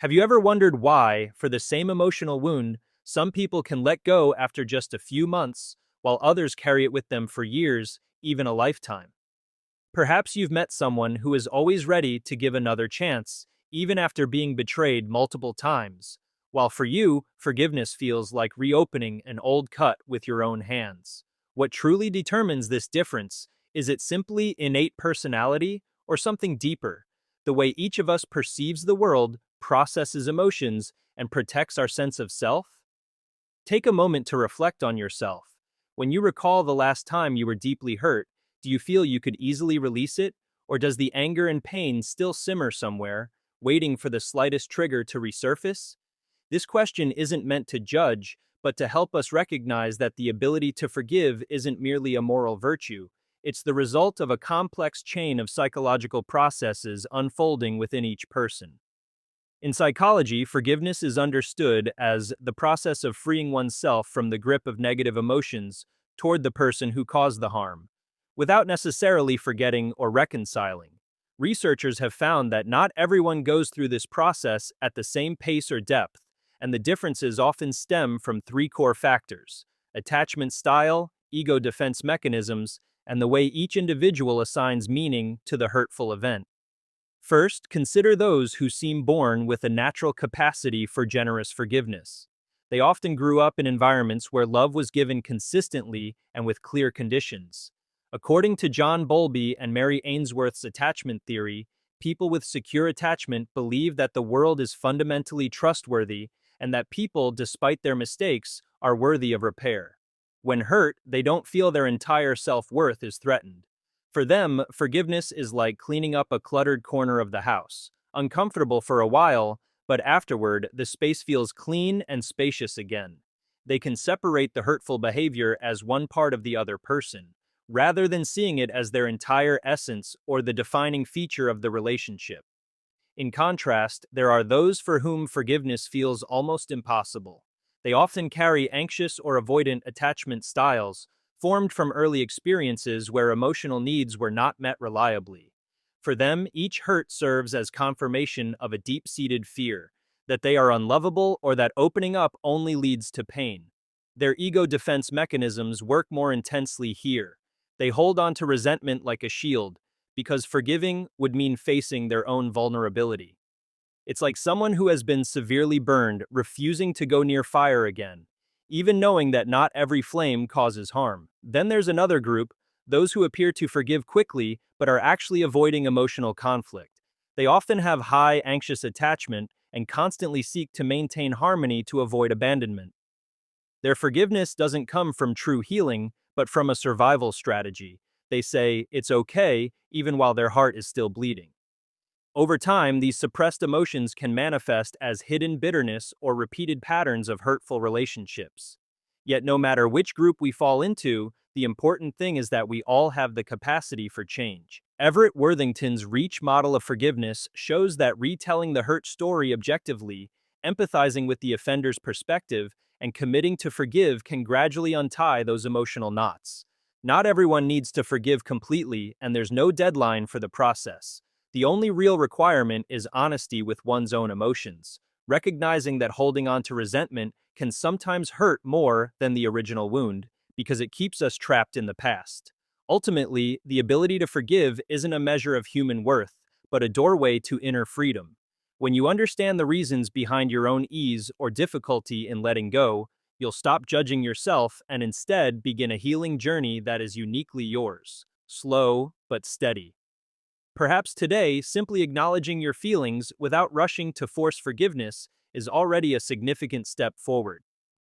Have you ever wondered why, for the same emotional wound, some people can let go after just a few months, while others carry it with them for years, even a lifetime? Perhaps you've met someone who is always ready to give another chance, even after being betrayed multiple times, while for you, forgiveness feels like reopening an old cut with your own hands. What truly determines this difference? Is it simply innate personality or something deeper? The way each of us perceives the world, processes emotions, and protects our sense of self? Take a moment to reflect on yourself. When you recall the last time you were deeply hurt, do you feel you could easily release it? Or does the anger and pain still simmer somewhere, waiting for the slightest trigger to resurface? This question isn't meant to judge, but to help us recognize that the ability to forgive isn't merely a moral virtue. It's the result of a complex chain of psychological processes unfolding within each person. In psychology, forgiveness is understood as the process of freeing oneself from the grip of negative emotions toward the person who caused the harm, without necessarily forgetting or reconciling. Researchers have found that not everyone goes through this process at the same pace or depth, and the differences often stem from three core factors: attachment style, ego defense mechanisms, and the way each individual assigns meaning to the hurtful event. First, consider those who seem born with a natural capacity for generous forgiveness. They often grew up in environments where love was given consistently and with clear conditions. According to John Bowlby and Mary Ainsworth's attachment theory, people with secure attachment believe that the world is fundamentally trustworthy and that people, despite their mistakes, are worthy of repair. When hurt, they don't feel their entire self-worth is threatened. For them, forgiveness is like cleaning up a cluttered corner of the house. Uncomfortable for a while, but afterward, the space feels clean and spacious again. They can separate the hurtful behavior as one part of the other person, rather than seeing it as their entire essence or the defining feature of the relationship. In contrast, there are those for whom forgiveness feels almost impossible. They often carry anxious or avoidant attachment styles, formed from early experiences where emotional needs were not met reliably. For them, each hurt serves as confirmation of a deep-seated fear, that they are unlovable or that opening up only leads to pain. Their ego defense mechanisms work more intensely here. They hold on to resentment like a shield, because forgiving would mean facing their own vulnerability. It's like someone who has been severely burned, refusing to go near fire again, even knowing that not every flame causes harm. Then there's another group, those who appear to forgive quickly but are actually avoiding emotional conflict. They often have high anxious attachment and constantly seek to maintain harmony to avoid abandonment. Their forgiveness doesn't come from true healing, but from a survival strategy. They say, "It's okay," even while their heart is still bleeding. Over time, these suppressed emotions can manifest as hidden bitterness or repeated patterns of hurtful relationships. Yet no matter which group we fall into, the important thing is that we all have the capacity for change. Everett Worthington's Reach model of forgiveness shows that retelling the hurt story objectively, empathizing with the offender's perspective, and committing to forgive can gradually untie those emotional knots. Not everyone needs to forgive completely, and there's no deadline for the process. The only real requirement is honesty with one's own emotions, recognizing that holding on to resentment can sometimes hurt more than the original wound, because it keeps us trapped in the past. Ultimately, the ability to forgive isn't a measure of human worth, but a doorway to inner freedom. When you understand the reasons behind your own ease or difficulty in letting go, you'll stop judging yourself and instead begin a healing journey that is uniquely yours, slow but steady. Perhaps today, simply acknowledging your feelings without rushing to force forgiveness is already a significant step forward.